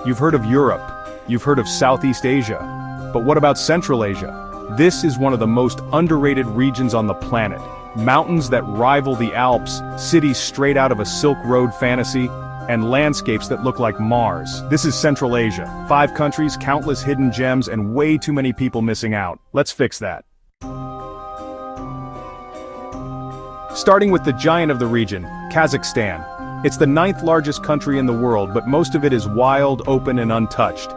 You've heard of Europe. You've heard of Southeast Asia. But what about Central Asia? This is one of the most underrated regions on the planet. Mountains that rival the Alps, cities straight out of a Silk Road fantasy, and landscapes that look like Mars. This is Central Asia. 5 countries, countless hidden gems, and way too many people missing out. Let's fix that. Starting with the giant of the region, Kazakhstan. It's the 9th largest country in the world, but most of it is wild, open, and untouched.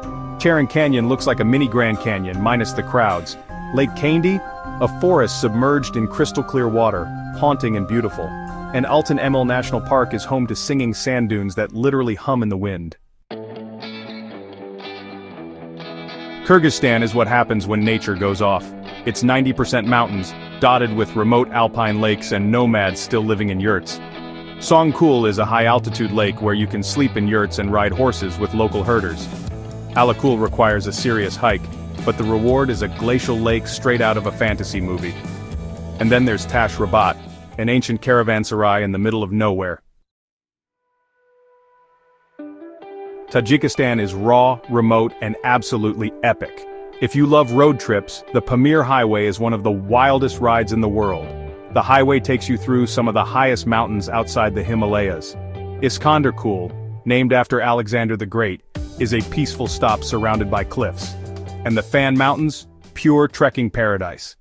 Charyn Canyon looks like a mini Grand Canyon, minus the crowds. Lake Kandy? A forest submerged in crystal-clear water, haunting and beautiful. And Altan Emel National Park is home to singing sand dunes that literally hum in the wind. Kyrgyzstan is what happens when nature goes off. It's 90% mountains, dotted with remote alpine lakes and nomads still living in yurts. Songkul is a high-altitude lake where you can sleep in yurts and ride horses with local herders. Alakul requires a serious hike, but the reward is a glacial lake straight out of a fantasy movie. And then there's Tash Rabat, an ancient caravanserai in the middle of nowhere. Tajikistan is raw, remote, and absolutely epic. If you love road trips, the Pamir Highway is one of the wildest rides in the world. The highway takes you through some of the highest mountains outside the Himalayas. Iskanderkul, named after Alexander the Great, is a peaceful stop surrounded by cliffs. And the Fan Mountains, pure trekking paradise.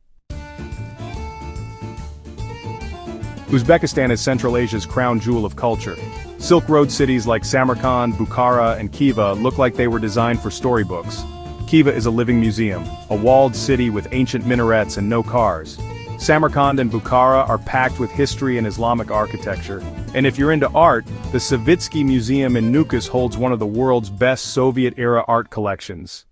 Uzbekistan is Central Asia's crown jewel of culture. Silk Road cities like Samarkand, Bukhara, and Khiva look like they were designed for storybooks. Khiva is a living museum, a walled city with ancient minarets and no cars. Samarkand and Bukhara are packed with history and Islamic architecture. And if you're into art, the Savitsky Museum in Nukus holds one of the world's best Soviet-era art collections.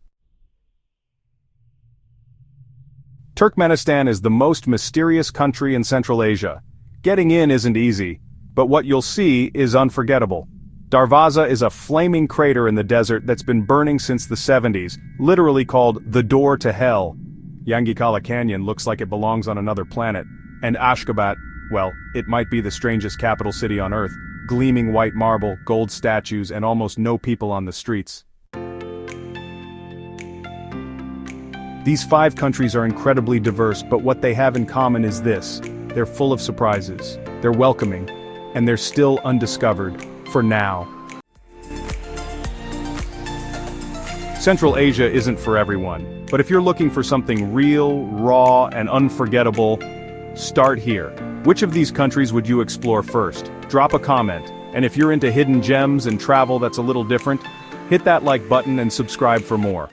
Turkmenistan is the most mysterious country in Central Asia. Getting in isn't easy, but what you'll see is unforgettable. Darvaza is a flaming crater in the desert that's been burning since the 70s, literally called the door to hell. Yangikala Canyon looks like it belongs on another planet. And Ashgabat, well, it might be the strangest capital city on Earth. Gleaming white marble, gold statues, and almost no people on the streets. These 5 countries are incredibly diverse, but what they have in common is this: they're full of surprises, they're welcoming, and they're still undiscovered, for now. Central Asia isn't for everyone, but if you're looking for something real, raw, and unforgettable, start here. Which of these countries would you explore first? Drop a comment, and if you're into hidden gems and travel that's a little different, hit that like button and subscribe for more.